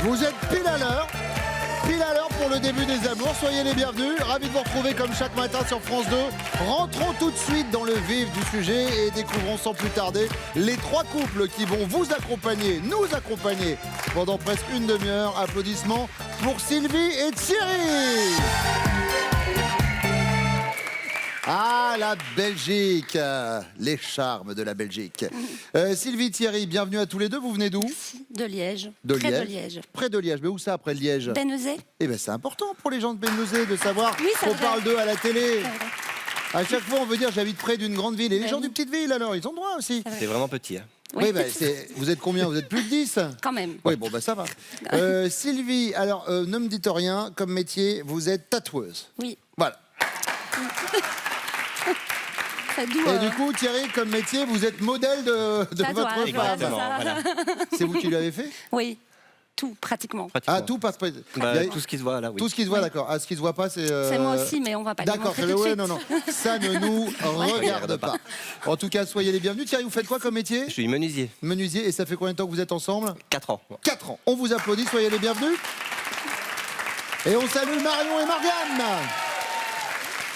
Vous êtes pile à l'heure. Pile à l'heure pour le début des amours. Soyez les bienvenus. Ravi de vous retrouver comme chaque matin sur France 2. Rentrons tout de suite dans le vif du sujet et découvrons sans plus tarder les trois couples qui vont vous accompagner, nous accompagner pendant presque une demi-heure. Applaudissements pour Sylvie et Thierry. Ah, la Belgique, les charmes de la Belgique. Sylvie, Thierry, bienvenue à tous les deux. Vous venez d'où? De Liège. De Près Liège. de Liège. Près de Liège. Mais où ça, après Liège? Bénezet. Eh bien, c'est important pour les gens de Bénezet de savoir Oui, c'est qu'on vrai. parle d'eux à la télé. C'est vrai. À chaque fois, on veut dire j'habite près d'une grande ville. Et les gens oui. d'une petite ville, alors, ils ont droit aussi. C'est vraiment petit. Hein. Oui, bah, vous êtes combien? Vous êtes plus de 10? Quand même. Oui, bon, bah ça va. Sylvie, alors, ne me dites rien, comme métier, vous êtes tatoueuse. Oui. Voilà. C'est doux. Et du coup, Thierry, comme métier, vous êtes modèle de Tatouage, votre femme. voilà, Exactement, ça. voilà. C'est vous qui l'avez fait? Oui. Tout, pratiquement. Ah, tout passe. Bah, Il y a- tout ce qui se voit là, oui. Tout ce qui se voit, d'accord. Ah, ce qui se voit pas, c'est. C'est moi aussi, mais on va pas le D'accord, montrer très tout bien. de Ouais, suite. non, non. Ça ne nous regarde pas. En tout cas, soyez les bienvenus. Thierry, vous faites quoi comme métier? Je suis menuisier. Menuisier. Et ça fait combien de temps que vous êtes ensemble? 4 ans. 4 ans. On vous applaudit, soyez les bienvenus. Et on salue Marion et Morgane.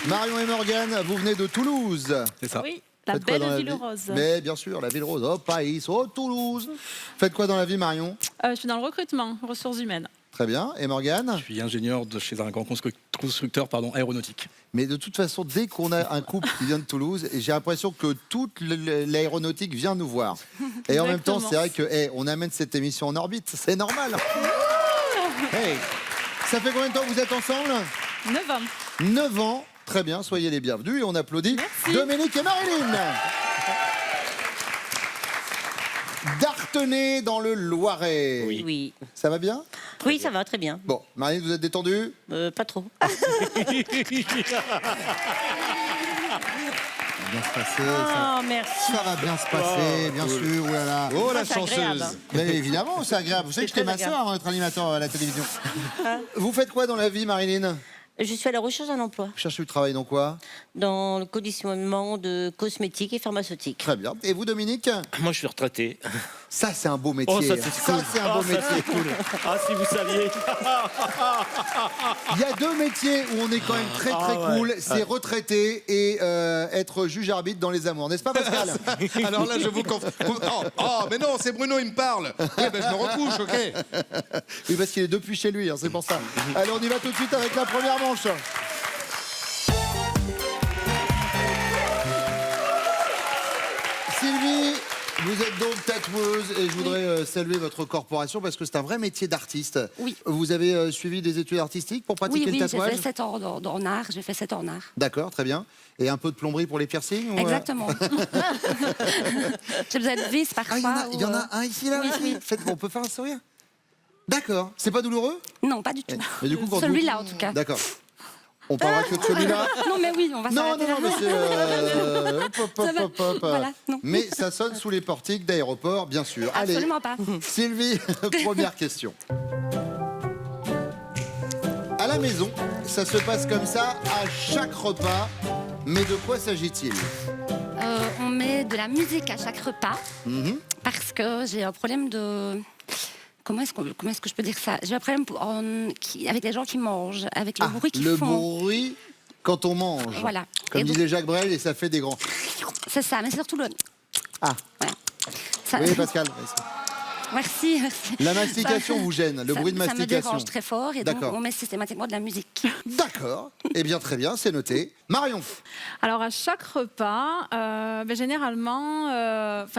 Marion et Morgane, vous venez de Toulouse. C'est ça. Oui, la Faites quoi dans belle la ville vie? rose. Mais bien sûr, la ville rose. Oh, Paris, oh, Toulouse. Faites quoi dans la vie, Marion? Je suis dans le recrutement, ressources humaines. Très bien. Et Morgane? Je suis ingénieur chez un grand constructeur aéronautique. Mais de toute façon, dès qu'on a un couple qui vient de Toulouse, j'ai l'impression que toute l'aéronautique vient nous voir. Et en même temps, Exactement. c'est vrai que on amène cette émission en orbite, c'est normal. Hey. Ça fait combien de temps que vous êtes ensemble? 9 ans. 9 ans. Très bien, soyez les bienvenus et on applaudit Merci. Dominique et Marilyn. D'Artenay dans le Loiret. Oui. Ça va bien? Oui, ça va très bien. Bon, Marilyn, vous êtes détendue? Pas trop. Ça va bien se passer. Oh, merci. Ça va bien se passer, bien sûr. Oh là là. Oh la c'est agréable. chanceuse. Mais évidemment, c'est agréable. Vous savez que C'est j'étais ma très sœur avant d'être animateur à la télévision. Vous faites quoi dans la vie, Marilyn? Je suis à la recherche d'un emploi Vous cherchez du travail dans quoi? dans le conditionnement de cosmétiques et pharmaceutiques. Très bien. Et vous, Dominique? Moi, je suis retraité. Ça, c'est un beau métier. Oh, ça, c'est cool. c'est un beau Ça, métier. c'est cool. Ah, si vous saviez. Il y a deux métiers où on est quand même très très Ah ouais. cool. C'est retraité et être juge arbitre dans les amours. N'est-ce pas, Pascal? Alors là, je vous confonds. Oh, mais non, c'est Bruno, il me parle. Oui, ben je me recouche, ok. Oui, parce qu'il est depuis chez lui, hein, c'est pour ça. Allez, on y va tout de suite avec la première manche. Sylvie, vous êtes donc tatoueuse et je voudrais saluer votre corporation parce que c'est un vrai métier d'artiste. Oui. Vous avez suivi des études artistiques pour pratiquer Oui, le oui, j'ai tatouage? fait 7 ans en art. J'ai fait 7 ans en art. D'accord, très bien. Et un peu de plomberie pour les piercings ou, Exactement. J'ai besoin de vis Ah, parfois. il y en a un ici, là, oui, là oui. On peut faire un sourire? D'accord. C'est pas douloureux? Non, pas du tout. Mais du coup, quand Celui-là, en tout cas. D'accord. On parlera que de celui-là. Non, mais oui, on va Non, s'arrêter non, non, là. mais c'est... hop, hop, Ça va. hop, hop. Voilà, non. Mais ça sonne sous les portiques d'aéroport, bien sûr. Absolument pas. Allez, Sylvie, première question. À la maison, ça se passe comme ça à chaque repas. Mais de quoi s'agit-il? On met de la musique à chaque repas parce que j'ai un problème de... Comment est-ce que je peux dire ça? J'ai un problème avec les gens qui mangent, avec le bruit qu'ils le font. bruit quand on mange. Voilà. Comme Et donc- disait Jacques Brel, et ça fait des grands... C'est ça, mais c'est surtout le... Ah, Voilà. Ça- oui, Pascal. Merci, merci. La mastication vous gêne, le bruit de Ça me mastication. dérange très fort et donc D'accord. on met systématiquement de la musique. D'accord. Eh bien, très bien, c'est noté. Marion. Alors, à chaque repas, généralement,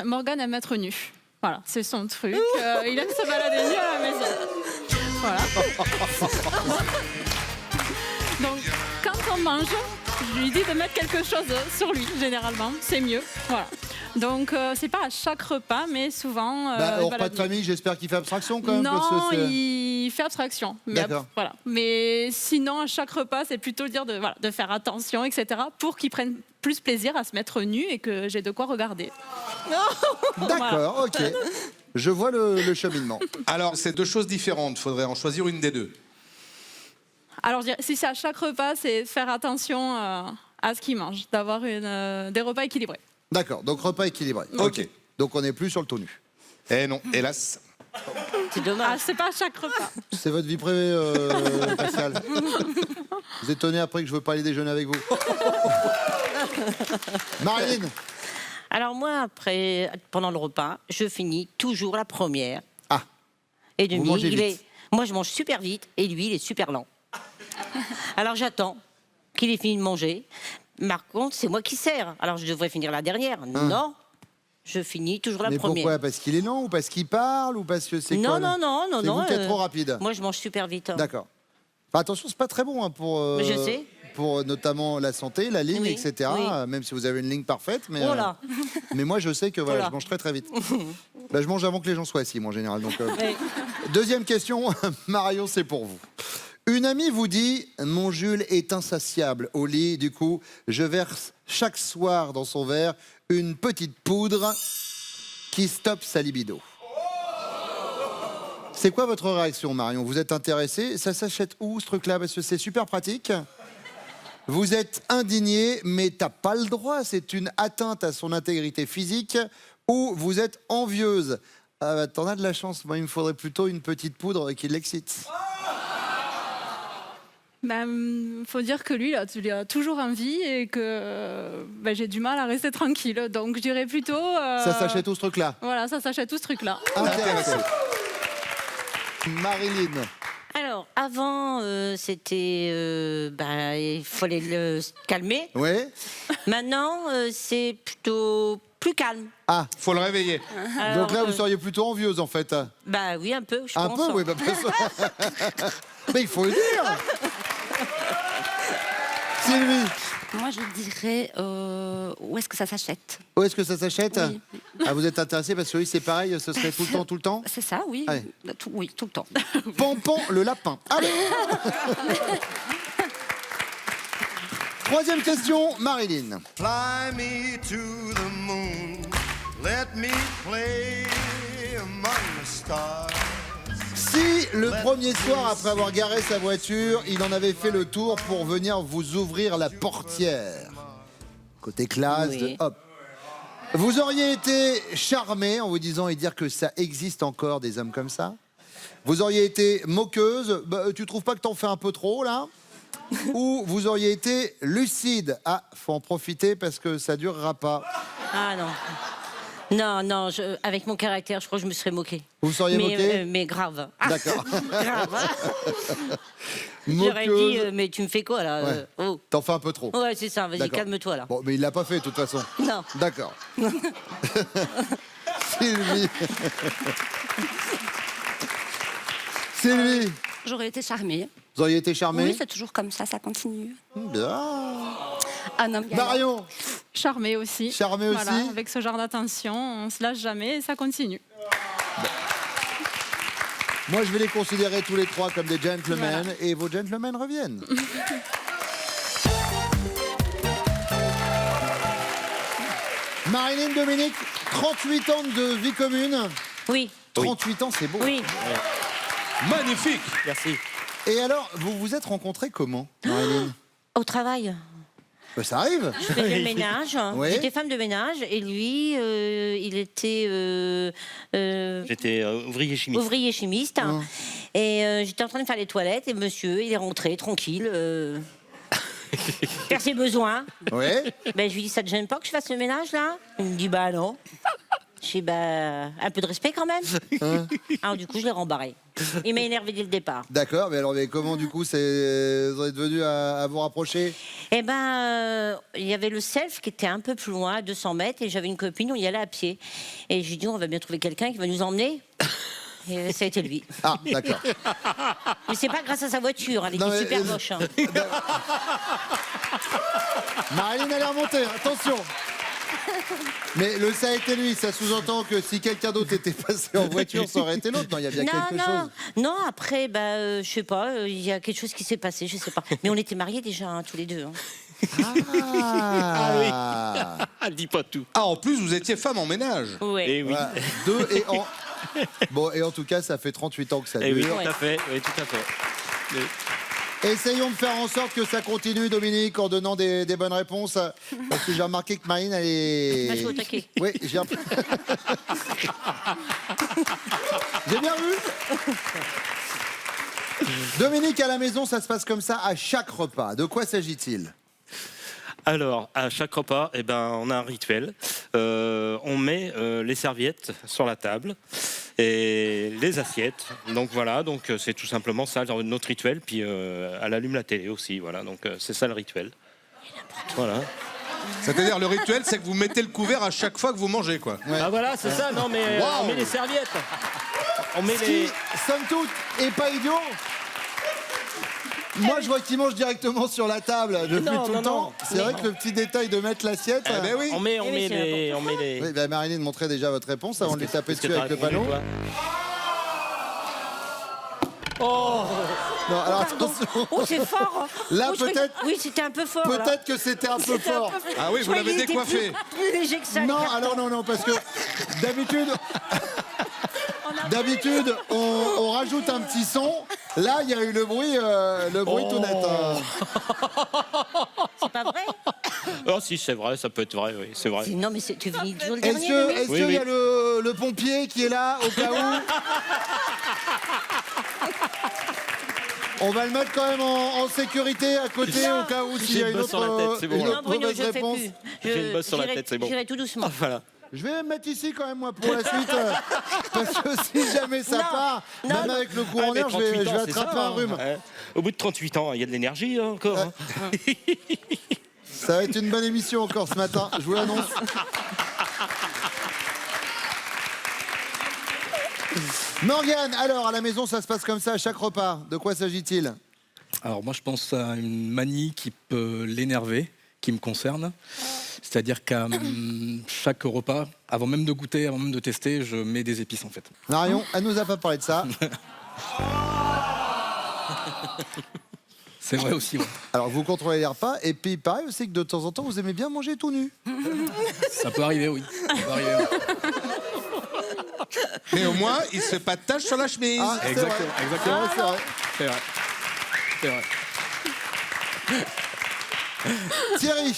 Morgane aime être nue. Voilà, c'est son truc. Il aime se balader nu à la maison. Voilà. Donc, quand on mange, je lui dis de mettre quelque chose sur lui, généralement. C'est mieux. Voilà. Donc, c'est pas à chaque repas, mais souvent. Au repas balade de nue. famille, j'espère qu'il fait abstraction quand même. parce que Non, c'est- il fait abstraction. Mais, D'accord. voilà. Mais sinon, à chaque repas, c'est plutôt dire de faire attention, etc., pour qu'il prenne plus plaisir à se mettre nu et que j'ai de quoi regarder. D'accord, ok. Je vois le cheminement. Alors, c'est deux choses différentes. Il faudrait en choisir une des deux. Alors, je dirais, si c'est à chaque repas, c'est faire attention à ce qu'il mange, d'avoir des repas équilibrés. D'accord, donc repas équilibré. Ok. Donc on n'est plus sur le tout nu. Eh non, hélas. C'est Ah, dommage. c'est pas à chaque repas. C'est votre vie privée, Pascal. Vous étonnez après que je veux pas aller déjeuner avec vous. Marine, Alors moi, après, pendant le repas, je finis toujours la première. Ah. Et Vous demi, mangez vite. moi, je mange super vite et lui, il est super lent. Alors j'attends qu'il ait fini de manger. Par contre, c'est moi qui sers. Alors je devrais finir la dernière. Non, je finis toujours la mais première. pourquoi? Parce qu'il est lent ou parce qu'il parle ou parce que c'est Non, quoi? non, non, non, C'est non. vous qui êtes trop rapide. Moi, je mange super vite. Hein. D'accord. Enfin, attention, c'est pas très bon hein, pour, Je sais. pour notamment la santé, la ligne, Oui, etc. oui. Même si vous avez une ligne parfaite. Mais, Oh là. mais moi, je sais que voilà, Oh là. je mange très très vite. Bah, je mange avant que les gens soient assis, moi, en général. Donc, Oui. Deuxième question, Marion, c'est pour vous. Une amie vous dit « Mon Jules est insatiable au lit, du coup, je verse chaque soir dans son verre une petite poudre qui stoppe sa libido. » C'est quoi votre réaction, Marion? Vous êtes intéressée? Ça s'achète où, ce truc-là? Parce que c'est super pratique. Vous êtes indigné, mais t'as pas le droit. C'est une atteinte à son intégrité physique. Ou vous êtes envieuse. Ah bah, t'en as de la chance. Moi, il me faudrait plutôt une petite poudre qui l'excite. Faut dire que lui, il a toujours envie et que j'ai du mal à rester tranquille. Donc je dirais plutôt. Ça s'achète où, ce truc-là? Voilà, ça s'achète tout ce truc-là. Intéressé. Marilyn. Alors, avant, c'était... il fallait le calmer. Oui. Maintenant, c'est plutôt plus calme. Ah, Faut le réveiller. Alors, donc là, vous seriez plutôt envieuse, en fait. Bah oui, un peu, je Un pense. peu, oui. Bah, mais il faut le dire. Sylvie, Moi, je dirais où est-ce que ça s'achète? où est-ce que ça s'achète? Oui. Ah, vous êtes intéressé parce que oui, c'est pareil, ce serait tout le temps, tout le temps. C'est ça, oui. Allez. Oui, tout le temps. Pompon le lapin. Allez. Troisième question, Marilyn. Fly me to the moon, let me play among the stars. Si le premier soir, après avoir garé sa voiture, il en avait fait le tour pour venir vous ouvrir la portière. Côté classe, Oui. hop. Vous auriez été charmé en vous disant et dire que ça existe encore des hommes comme ça. Vous auriez été moqueuse. Bah, tu trouves pas que t'en fais un peu trop, là? Ou vous auriez été lucide. Ah, faut en profiter parce que ça durera pas. Ah non. Non, non, avec mon caractère, je crois que je me serais moquée. Vous seriez moqué? Mais grave. D'accord. Grave. J'aurais dit, Moqueuse. mais tu me fais quoi là? Ouais. Oh. T'en fais un peu trop. Ouais, c'est ça, vas-y, D'accord. calme-toi là. Bon, mais il l'a pas fait de toute façon. Non. D'accord. Sylvie. Sylvie, J'aurais été charmée. vous auriez été charmée? Oui, c'est toujours comme ça continue. Bien. Un homme galant. Marion, Charmé aussi. charmée aussi. Voilà, avec ce genre d'attention, on se lâche jamais et ça continue. Moi, je vais les considérer tous les trois comme des gentlemen Voilà. et vos gentlemen reviennent. Marilyn Dominique, 38 ans de vie commune. Oui, 38 ans, c'est beau. oui. Magnifique. Merci. Et alors, vous vous êtes rencontrés comment, Marilyn? Au travail, Ben, ça arrive. je faisais le ménage. Oui. J'étais femme de ménage et lui, il était J'étais ouvrier chimiste. ouvrier chimiste. Mmh. Et j'étais en train de faire les toilettes et monsieur, il est rentré tranquille. Faire ses besoins. Oui. Ben, je lui dis, ça te gêne pas que je fasse le ménage là? Il me dit, bah non. Je dis, bah, un peu de respect quand même. Alors du coup, je l'ai rembarré. Il m'a énervé dès le départ. D'accord, mais alors mais comment du coup vous êtes venu à vous rapprocher? Eh ben, il y avait le self qui était un peu plus loin, à 200 mètres, et j'avais une copine, on y allait à pied. Et je lui dis, on va bien trouver quelqu'un qui va nous emmener. Et ça a été lui. Ah, d'accord. Mais c'est pas grâce à sa voiture, elle Non, était mais- super moche. Hein. Marilyn, elle est remontée, attention. Mais le ça a été lui, ça sous-entend que si quelqu'un d'autre était passé en voiture, ça aurait été l'autre. Non, il y a bien quelque chose. Non, après, bah, je sais pas, il y a quelque chose qui s'est passé, je sais pas. Mais on était mariés déjà, hein, tous les deux. Hein. Ah, Ah, dis pas tout. Ah, en plus, vous étiez femme en ménage. Ouais. Eh oui. Voilà. Deux et en... Bon, et en tout cas, ça fait 38 ans que ça Eh oui, dure. tout à fait. Oui, tout à fait. Oui. Essayons de faire en sorte que ça continue, Dominique, en donnant des bonnes réponses. Parce que j'ai remarqué que Marine, elle est... Moi, je suis au taquet. Oui, j'ai J'ai bien vu. Dominique, à la maison, ça se passe comme ça à chaque repas. De quoi s'agit-il? Alors, à chaque repas, eh ben, on a un rituel. On met les serviettes sur la table et les assiettes. Donc voilà, donc c'est tout simplement ça notre rituel. Puis elle allume la télé aussi. Voilà, donc c'est ça le rituel. Voilà. C'est-à-dire, le rituel, c'est que vous mettez le couvert à chaque fois que vous mangez, quoi. Ah voilà, c'est ça. Non mais on met les serviettes. On met Ce qui, somme toute, est pas idiot. Moi, je vois qu'il mange directement sur la table depuis tout le temps. C'est vrai que le petit détail de mettre l'assiette... Eh ben oui. On met les... Oui, bah Marilyn, montrez déjà votre réponse avant de lui taper dessus avec le panneau. Oh non, alors attention. Oh, c'est fort. Là, oh, peut-être... Oui, c'était un peu fort. Peut-être que c'était un peu fort. Ah oui, vous l'avez décoiffé. Plus léger que ça. Non, alors non, parce que d'habitude... D'habitude, on rajoute un petit son. Là, il y a eu le bruit tout net. C'est pas vrai? Oh si, c'est vrai, ça peut être vrai, oui, c'est vrai. Non, mais tu finis toujours le Est-ce dernier. qu'il y a le pompier qui est là, au cas où? On va le mettre quand même en sécurité à côté, au cas où s'il y a une autre, mauvaise réponse. J'ai une bosse sur la tête, c'est bon. J'irai tout doucement. Ah, voilà. Je vais me mettre ici quand même, moi, pour la suite. Parce que si jamais ça part, même avec le courant d'air, je vais attraper un rhume. Au bout de 38 ans, il y a de l'énergie encore. Hein. Ça va être une bonne émission encore ce matin, je vous l'annonce. Morgane, alors, à la maison, ça se passe comme ça à chaque repas. De quoi s'agit-il? Alors moi, je pense à une manie qui peut l'énerver, qui me concerne. C'est-à-dire qu'à chaque repas, avant même de goûter, avant même de tester, je mets des épices en fait. Marion, elle nous a pas parlé de ça. C'est vrai aussi. Ouais. Alors vous contrôlez les repas et puis pareil aussi que de temps en temps vous aimez bien manger tout nu. Ça peut arriver, oui. Ça peut arriver, oui. Mais au moins, il se fait pas de tache sur la chemise. Ah, Exactement, exactement. C'est vrai. C'est vrai. C'est vrai. Thierry.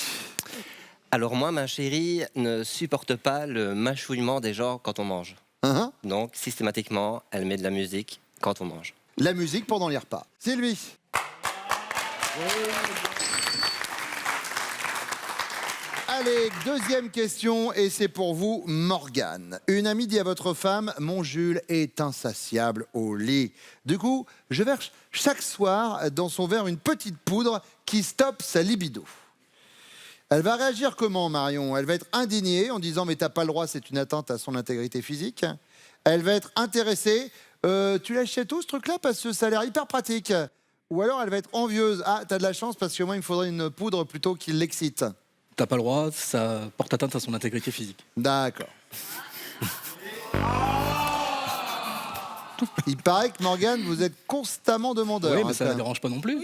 Alors moi, ma chérie ne supporte pas le mâchouillement des gens quand on mange. Donc, systématiquement, elle met de la musique quand on mange. La musique pendant les repas. Sylvie. Allez, deuxième question, et c'est pour vous, Morgane. Une amie dit à votre femme, mon Jules est insatiable au lit. Du coup, je verse chaque soir dans son verre une petite poudre qui stoppe sa libido. Elle va réagir comment, Marion? Elle va être indignée en disant, mais t'as pas le droit, c'est une atteinte à son intégrité physique. Elle va être intéressée. Tu l'achètes où, ce truc-là? Parce que ça a l'air hyper pratique. Ou alors elle va être envieuse. Ah, t'as de la chance parce que moi, il me faudrait une poudre plutôt qui l'excite. T'as pas le droit, ça porte atteinte à son intégrité physique. D'accord. Il paraît que Morgane, vous êtes constamment demandeur. Oui, mais ça ne la dérange pas non plus.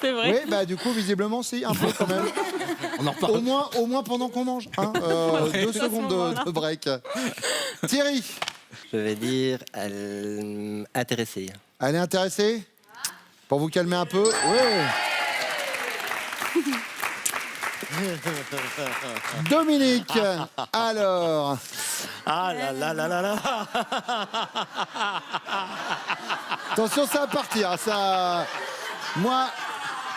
C'est vrai. Oui, bah du coup, visiblement, si, un peu quand même. On en reparle. Au moins pendant qu'on mange. Hein. 2 secondes de break. Thierry. Je vais dire intéressée. Elle est intéressée? Pour vous calmer un peu? Oui. Dominique, alors. Ah là là là là là. Attention, ça va partir. Ça... Moi,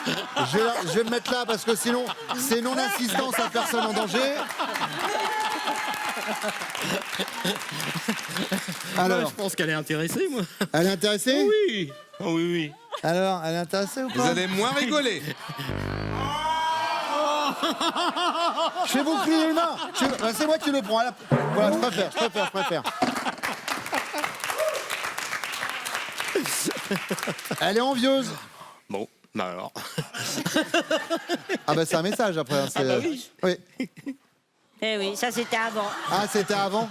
je vais me mettre là parce que sinon, c'est non-assistance à personne en danger. Alors, Je pense qu'elle est intéressée, moi. elle est intéressée? Oui. Oh, oui, oui. Alors, elle est intéressée ou Vous pas? allez moins rigoler. Je fais vous plier les mains. C'est moi qui le prends. Voilà, je préfère. Elle est envieuse. Bon, bah alors. Ah bah c'est un message après. Hein, Ah bah oui. Oui. Eh oui, ça c'était avant. Ah, c'était avant.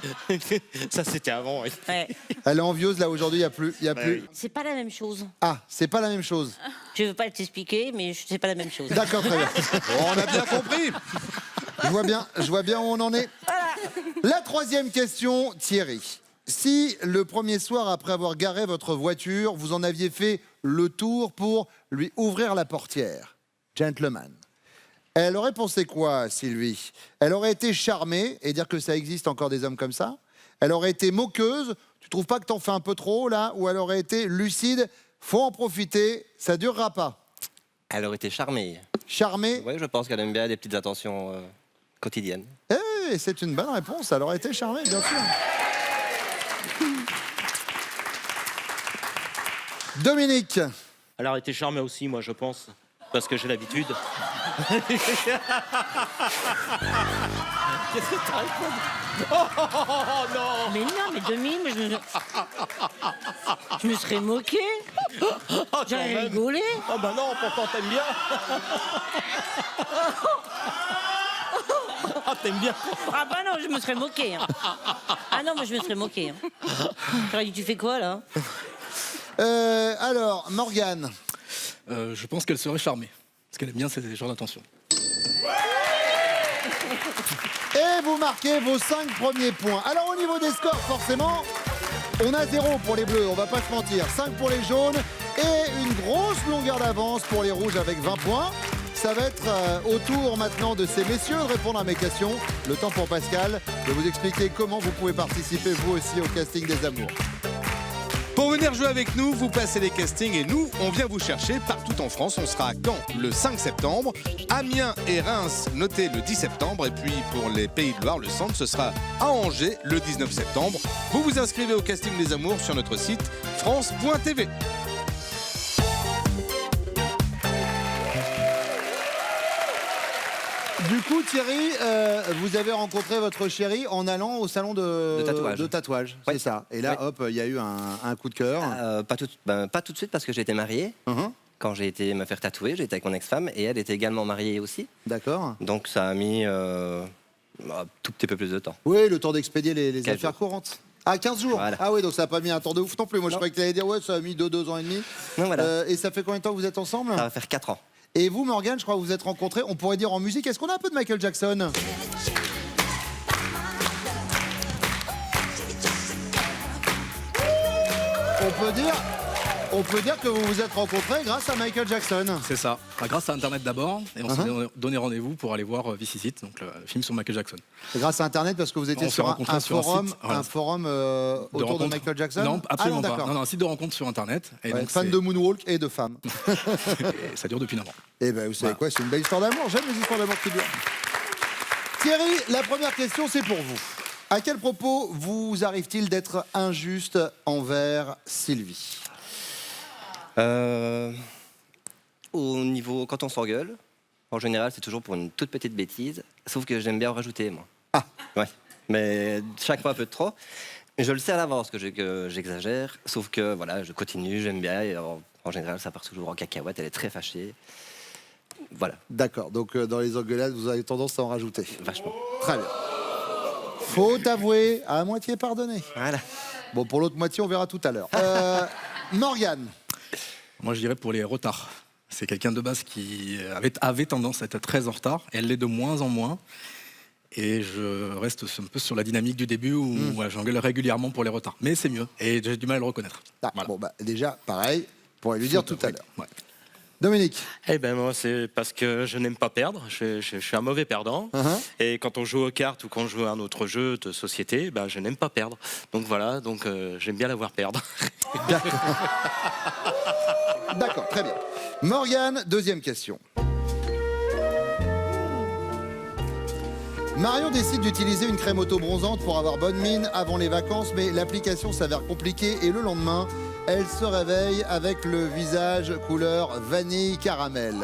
Ça, c'était avant, oui. Ouais. Elle est envieuse, là, aujourd'hui, il n'y a plus. oui. C'est pas la même chose. Ah, c'est pas la même chose. Je veux pas t'expliquer, mais c'est pas la même chose. D'accord, très bien. Bon, on a bien compris. Je vois bien où on en est. La troisième question, Thierry. Si le premier soir, après avoir garé votre voiture, vous en aviez fait le tour pour lui ouvrir la portière, gentleman, elle aurait pensé quoi, Sylvie? Elle aurait été charmée et dire que ça existe encore des hommes comme ça? Elle aurait été moqueuse. Tu trouves pas que t'en fais un peu trop là? Ou elle aurait été lucide? Faut en profiter, ça durera pas. Elle aurait été charmée. Charmée? Oui, je pense qu'elle aime bien les petites attentions quotidiennes. Eh, c'est une bonne réponse. Elle aurait été charmée, bien sûr. Dominique. Elle aurait été charmée aussi, moi, je pense. Parce que j'ai l'habitude. Qu'est-ce que t'as répondu? Oh non! Mais non, mais Dominique, je me serais moqué. J'aurais rigolé. Oh bah non, pourtant t'aimes bien. Ah, t'aimes bien. Ah bah non, je me serais moqué. Hein. Ah non, moi je me serais moqué. Hein. J'aurais dit, tu fais quoi là? Alors, Morgane. Je pense qu'elle serait charmée. Parce qu'elle aime bien ces genres d'attention. Et vous marquez vos 5 premiers points. Alors au niveau des scores, forcément, on a 0 pour les bleus, on va pas se mentir. 5 pour les jaunes et une grosse longueur d'avance pour les rouges avec 20 points. Ça va être au tour maintenant de ces messieurs de répondre à mes questions. Le temps pour Pascal de vous expliquer comment vous pouvez participer vous aussi au casting des amours. Pour venir jouer avec nous, vous passez les castings et nous, on vient vous chercher partout en France. On sera à Caen le 5 septembre, Amiens et Reims, notez le 10 septembre. Et puis pour les Pays de Loire, le centre, ce sera à Angers le 19 septembre. Vous vous inscrivez au casting des amours sur notre site france.tv. Du coup, Thierry, vous avez rencontré votre chérie en allant au salon de tatouage. Ouais. C'est ça. Et là, Ouais. hop, il y a eu un coup de cœur. Pas tout de suite parce que j'ai été marié. Quand j'ai été me faire tatouer, j'étais avec mon ex-femme et elle était également mariée aussi. D'accord. Donc ça a mis un tout petit peu plus de temps. Oui, le temps d'expédier les 15 affaires jours. courantes. Ah, 15 jours. Voilà. Ah oui, donc ça n'a pas mis un temps de ouf non plus. Moi, je Non. croyais que tu allais dire, ouais, ça a mis 2 ans et demi. Non, voilà. Et ça fait combien de temps que vous êtes ensemble? Ça va faire 4 ans. Et vous, Morgane, je crois que vous vous êtes rencontrés, on pourrait dire en musique. Est-ce qu'on a un peu de Michael Jackson? On peut dire que vous vous êtes rencontrés grâce à Michael Jackson. C'est ça. Enfin, grâce à Internet d'abord, et on s'est donné rendez-vous pour aller voir This Is It, donc le film sur Michael Jackson. Grâce à Internet, parce que vous étiez On s'est sur rencontrés un sur un forum, site, voilà. autour de rencontre. Michael Jackson. Non, absolument ah, non, pas. d'accord. Non, un site de rencontre sur Internet. Et Ouais, donc fan c'est- de Moonwalk et de femmes. et ça dure depuis 9 ans. Et ben vous savez quoi, c'est une belle histoire d'amour. J'aime les histoires d'amour qui durent. Thierry, la première question, c'est pour vous. À quel propos vous arrive-t-il d'être injuste envers Sylvie? Au niveau, quand on s'engueule, en général, c'est toujours pour une toute petite bêtise. Sauf que j'aime bien en rajouter, moi. Ah. Ouais. Mais chaque fois un peu trop. Je le sais à l'avance que j'exagère. Sauf que voilà, je continue, j'aime bien. Et en général, ça part toujours en cacahuète. Elle est très fâchée. Voilà, D'accord, donc dans les engueulades, vous avez tendance à en rajouter. vachement. Très bien. Faut avouer, à moitié pardonné. Voilà. Bon, pour l'autre moitié, on verra tout à l'heure. Morgane. Moi, je dirais pour les retards. C'est quelqu'un de base qui avait tendance à être très en retard, et elle l'est de moins en moins. Et je reste un peu sur la dynamique du début où voilà, j'engueule régulièrement pour les retards. Mais c'est mieux, et j'ai du mal à le reconnaître. Ah, Voilà. Bon, bah, déjà, pareil, on pourrait lui dire tout à Oui, l'heure. ouais. Dominique. Eh ben moi c'est parce que je n'aime pas perdre, je suis un mauvais perdant. Et quand on joue aux cartes ou quand on joue à un autre jeu de société, ben, je n'aime pas perdre. Donc voilà, donc j'aime bien la voir perdre. D'accord, très bien. Morgane, deuxième question. Marion décide d'utiliser une crème auto-bronzante pour avoir bonne mine avant les vacances, mais l'application s'avère compliquée et le lendemain, elle se réveille avec le visage couleur vanille caramel.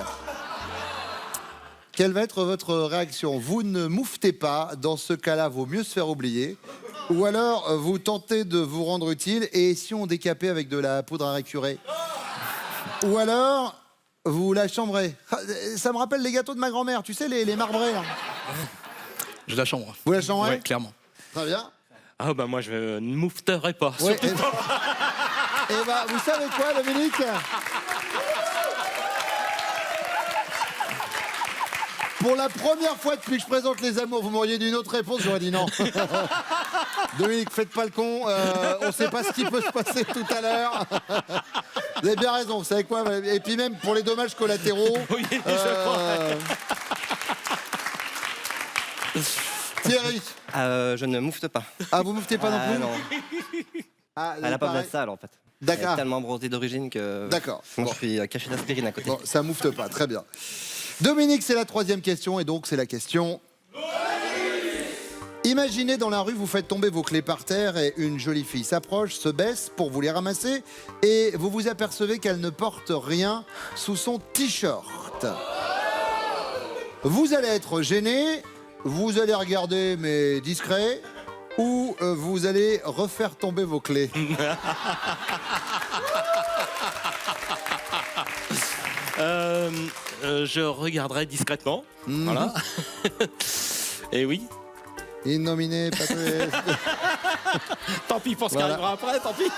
Quelle va être votre réaction? Vous ne mouffetez pas, dans ce cas-là, vaut mieux se faire oublier. Ou alors, vous tentez de vous rendre utile et si on décapait avec de la poudre à récurer? Ou alors, vous la chambrez. Ça me rappelle les gâteaux de ma grand-mère, tu sais, les marbrés. Là. Je la chambre. Vous la chambrez? Oui, clairement. Très bien. Ah ben moi je ne moufterai pas. Ouais, surtout pas. et bah, vous savez quoi, Dominique? Pour la première fois depuis que je présente les amours, vous m'auriez dit une autre réponse, j'aurais dit non. Dominique, faites pas le con, on sait pas ce qui peut se passer tout à l'heure. Vous avez bien raison, vous savez quoi? Et puis même pour les dommages collatéraux. Oui, je crois. Thierry. Je ne moufte pas. Ah, vous mouftez pas non plus Non. Ah, Elle a pas besoin pareil. de ça, alors, en fait. D'accord. Elle est tellement bronzée d'origine que. D'accord. Moi, Bon. je suis caché d'aspirine à côté. Bon, ça moufte pas, très bien. Dominique, c'est la troisième question, et donc c'est la question. Imaginez dans la rue, vous faites tomber vos clés par terre et une jolie fille s'approche, se baisse pour vous les ramasser, et vous vous apercevez qu'elle ne porte rien sous son t-shirt. Vous allez être gêné, vous allez regarder mais discret, ou vous allez refaire tomber vos clés. Je regarderai discrètement. Voilà. Et oui. Innominé, Tant pis pour ce qui Voilà. arrivera après, tant pis.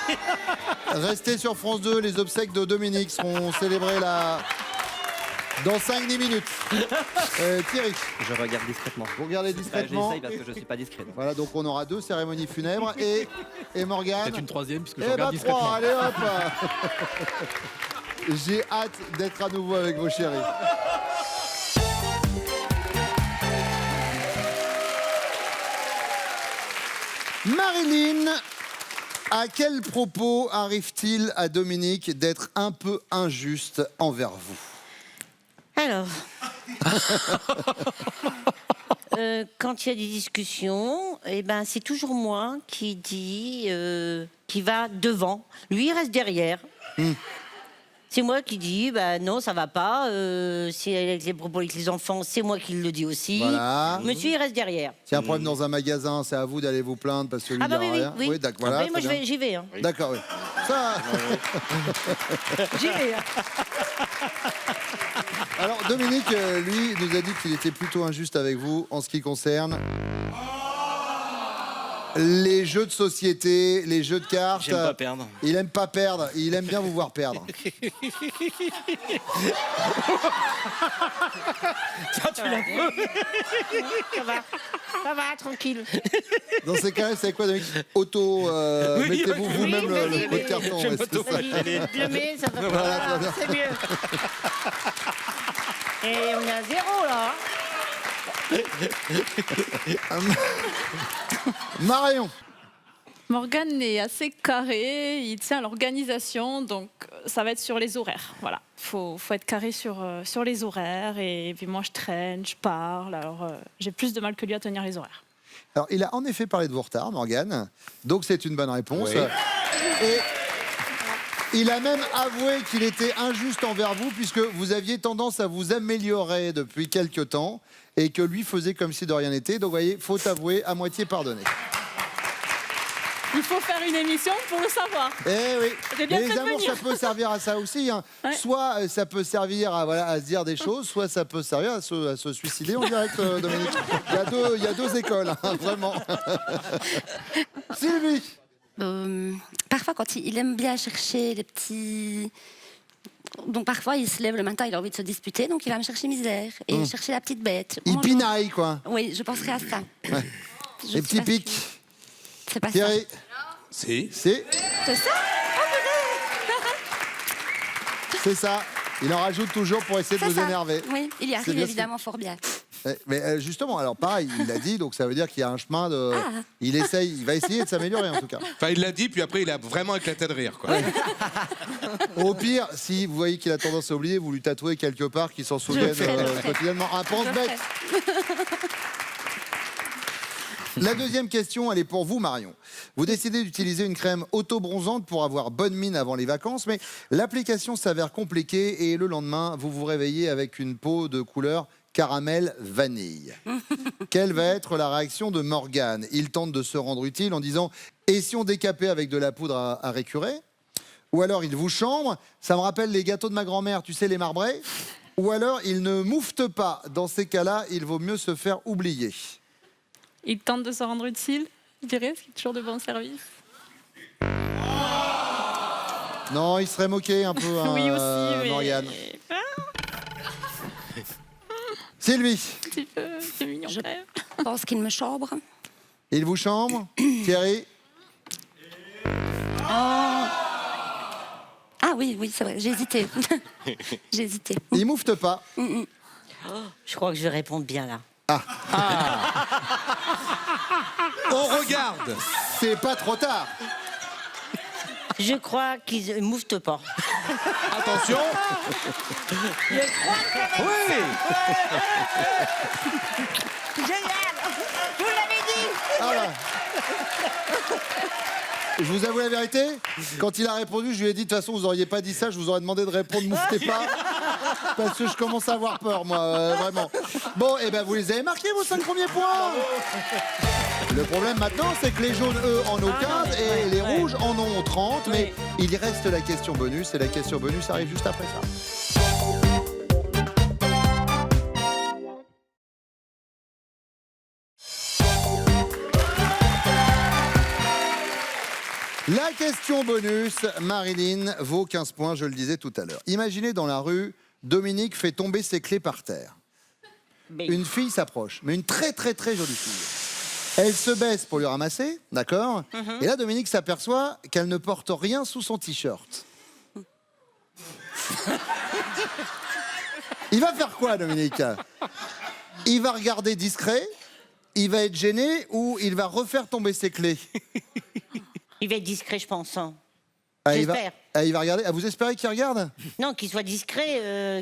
Restez sur France 2, les obsèques de Dominique seront célébrées là dans 5-10 minutes. Thierry, Je regarde discrètement. vous regardez discrètement. J'essaye parce que je suis pas discret. donc. Voilà, donc on aura 2 cérémonies funèbres et Morgane. Peut-être une troisième, puisque je Eh regarde ben discrètement. 3, allez hop. J'ai hâte d'être à nouveau avec vos chéris. Marilyn, à quel propos arrive-t-il à Dominique d'être un peu injuste envers vous? Alors, quand il y a des discussions, eh ben, c'est toujours moi qui dit, qui va devant. Lui, il reste derrière. C'est moi qui dis, bah, non, ça va pas. Si avec les propos avec les enfants, c'est moi qui le dis aussi. Voilà. Monsieur, il reste derrière. S'il y a un problème dans un magasin, c'est à vous d'aller vous plaindre parce que lui, Ah il bah dira oui, rien. oui. D'accord, voilà, Oui, moi, très bien. j'y vais. Hein. D'accord, oui. Ça... J'y vais. Hein. Alors, Dominique, lui, nous a dit qu'il était plutôt injuste avec vous en ce qui concerne les jeux de société, les jeux de cartes. J'aime pas perdre. Il aime pas perdre, il aime bien vous voir perdre. Ça va, tranquille. Dans ces cas-là, c'est quoi, Dominique? Mettez-vous vous-même le coup de carton. ouais, c'est ça. Je le mets, ça va Voilà, pas. très bien. C'est mieux. Et on est à 0 là. Marion, Morgane est assez carré, il tient à l'organisation, donc ça va être sur les horaires. Voilà, faut être carré sur les horaires. Et puis moi, je traîne, je parle. Alors, j'ai plus de mal que lui à tenir les horaires. alors il a en effet parlé de vos retards, Morgane, donc c'est une bonne réponse. Et il a même avoué qu'il était injuste envers vous puisque vous aviez tendance à vous améliorer depuis quelque temps et que lui faisait comme si de rien n'était. Donc vous voyez, faut avouer, à moitié pardonné. Il faut faire une émission pour le savoir. Eh oui, J'ai bien mais les fait de amours, venir. ça peut servir à ça aussi. Hein. Ouais. Soit ça peut servir à, voilà, à se dire des choses, soit ça peut servir à se suicider en direct, Dominique. Il y a deux écoles, hein, vraiment. Sylvie, Parfois, quand il aime bien chercher les petits... Donc parfois, il se lève le matin, il a envie de se disputer, donc il va me chercher misère et chercher la petite bête. il Moi, pinaille, quoi. Oui, je penserais à ça. Je Les suis petits pas pics. sûre. C'est pas Thierry, Si. c'est ça. C'est ça. c'est ça. Il en rajoute toujours pour essayer de C'est vous ça. énerver. Oui, il y C'est arrive bien évidemment fort bien. Mais justement, alors pareil, il l'a dit, donc ça veut dire qu'il y a un chemin de... Ah. Il va essayer de s'améliorer en tout cas. Enfin, il l'a dit, puis après, il a vraiment éclaté de rire, quoi. Au pire, si vous voyez qu'il a tendance à oublier, vous lui tatouez quelque part qu'il s'en souvienne ferai, je le ferai. quotidiennement. Un Je pense-bête. La deuxième question, elle est pour vous, Marion. Vous décidez d'utiliser une crème auto-bronzante pour avoir bonne mine avant les vacances, mais l'application s'avère compliquée et le lendemain, vous vous réveillez avec une peau de couleur caramel vanille. Quelle va être la réaction de Morgane? Il tente de se rendre utile en disant « Et si on décapait avec de la poudre à récurer ?» Ou alors il vous chambre, ça me rappelle les gâteaux de ma grand-mère, tu sais, les marbrés. Ou alors il ne moufte pas. Dans ces cas-là, il vaut mieux se faire oublier. Il tente de se rendre utile, je dirais, ce qui est toujours de bons services. Non, il serait moqué un peu, hein, Oui aussi, mais... Morgane. Ah, Sylvie, un petit peu, c'est mignon Je- quand même. Je pense qu'il me chambre. il vous chambre. Thierry, Ah oui, oui, c'est vrai, j'ai hésité. J'ai hésité. il moufte pas. Je crois que je vais répondre bien là. On regarde. C'est pas trop tard. Je crois qu'ils ne mouftent pas. Attention. Oui. Génial! Je vous l'avais dit! Ah là. Je vous avoue la vérité, quand il a répondu, je lui ai dit de toute façon vous auriez pas dit ça, je vous aurais demandé de répondre mouffetez pas. Parce que je commence à avoir peur moi, vraiment. Bon, et ben vous les avez marqués vos 5 premiers points. Le problème maintenant, c'est que les jaunes, eux, en ont 15 et les rouges en ont 30. Mais il reste la question bonus et la question bonus arrive juste après ça. La question bonus, Marilyn, vaut 15 points, je le disais tout à l'heure. Imaginez dans la rue, Dominique fait tomber ses clés par terre. Une fille s'approche, mais une très très très jolie fille. Elle se baisse pour lui ramasser, d'accord? Et là, Dominique s'aperçoit qu'elle ne porte rien sous son t-shirt. Il va faire quoi, Dominique? Il va regarder discret, il va être gêné ou il va refaire tomber ses clés? Il va être discret, je pense. Hein. Il va regarder. Ah, vous espérez qu'il regarde? Non, qu'il soit discret,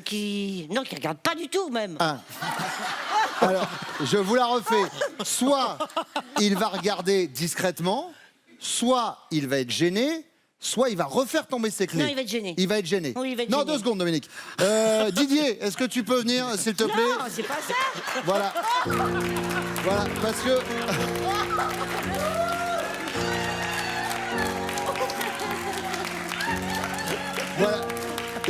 non, qu'il regarde pas du tout, même. Ah. Alors, je vous la refais. Soit il va regarder discrètement, soit il va être gêné, soit il va refaire tomber ses clés. Non, il va être gêné. Il va être gêné. Oui, il va être non, gêné. 2 secondes, Dominique. Didier, est-ce que tu peux venir, s'il te plaît? Non, c'est pas ça. Voilà. Voilà, parce que... Voilà.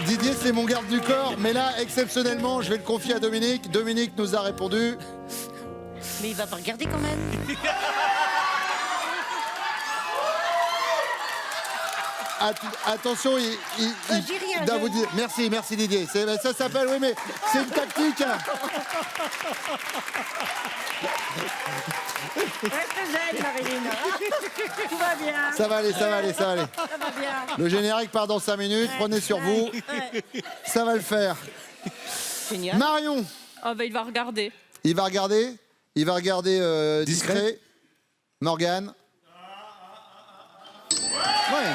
Didier, c'est mon garde du corps, mais là, exceptionnellement, je vais le confier à Dominique. Dominique nous a répondu. Mais il va pas regarder quand même. Attention, il dis rien, doit vous dire. Merci Didier. Ça s'appelle, oui, mais c'est une tactique. Reste zen, Marilyn. Tout va bien. Ça va aller. Ça va bien. Le générique part dans 5 minutes. Prenez sur vous. Ça va le faire. Génial. Marion. Ah bah, il va regarder. Il va regarder discret. Morgane. Ouais.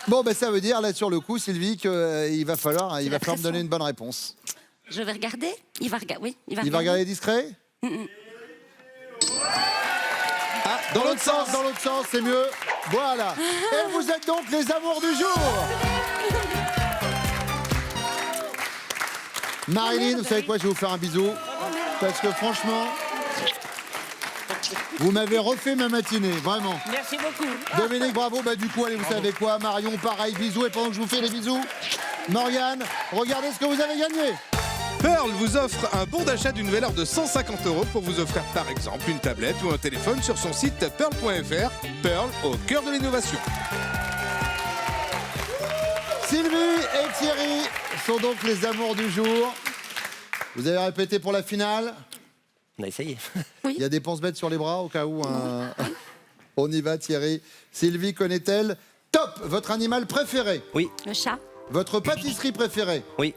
Bon, ben ça veut dire, là, sur le coup, Sylvie, qu'il va falloir me donner une bonne réponse. Je vais regarder. Il va regarder. Oui, Il va regarder discret. Ah, dans l'autre sens, c'est mieux. Voilà. Et vous êtes donc les amours du jour. Marilyn, vous savez quoi, je vais vous faire un bisou. Parce que franchement, vous m'avez refait ma matinée, vraiment. Merci beaucoup. Dominique, bravo. Bah, du coup, allez, vous savez quoi, Marion, pareil, bisous. Et pendant que je vous fais les bisous, Morgane, regardez ce que vous avez gagné. Pearl vous offre un bon d'achat d'une valeur de 150 € pour vous offrir par exemple une tablette ou un téléphone sur son site pearl.fr. Pearl au cœur de l'innovation. Sylvie et Thierry sont donc les amours du jour. Vous avez répété pour la finale. On a essayé. Il y a des pense-bêtes sur les bras au cas où. On y va, Thierry. Sylvie connaît-elle? Top. Votre animal préféré? Oui. Le chat. Votre pâtisserie préférée? Oui.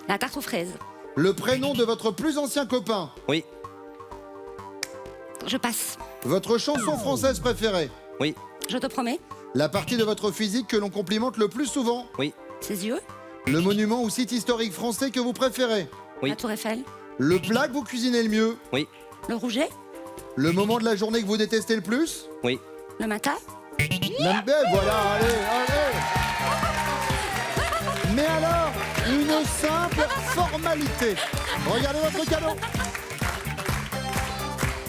La tarte aux fraises. Le prénom de votre plus ancien copain? Oui. Je passe. Votre chanson française préférée? Oui. Je te promets. La partie de votre physique que l'on complimente le plus souvent? Oui. Ses yeux. Le monument ou site historique français que vous préférez? Oui. La tour Eiffel. Le plat que vous cuisinez le mieux? Oui. Le rouget. Le moment de la journée que vous détestez le plus? Oui. Le matin. Voilà, allez. Mais alors, une simple formalité. Regardez votre cadeau.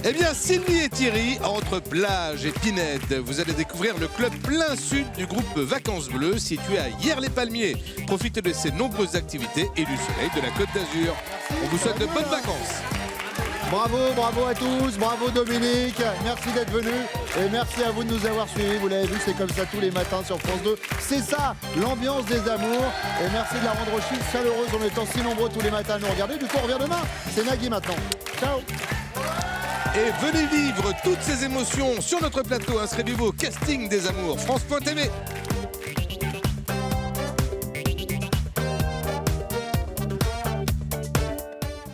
Eh bien, Sylvie et Thierry, entre plage et Pinède, vous allez découvrir le club plein sud du groupe Vacances Bleues, situé à Hyères-les-Palmiers. Profitez de ces nombreuses activités et du soleil de la Côte d'Azur. On vous souhaite de bonnes vacances. Bravo à tous, bravo Dominique, merci d'être venu et merci à vous de nous avoir suivis. Vous l'avez vu, c'est comme ça tous les matins sur France 2. C'est ça, l'ambiance des amours. Et merci de la rendre aussi chaleureuse en étant si nombreux tous les matins à nous regarder. Du coup, on revient demain. C'est Nagui maintenant. Ciao. Et venez vivre toutes ces émotions sur notre plateau. Inscrivez-vous au casting des amours. France.tv.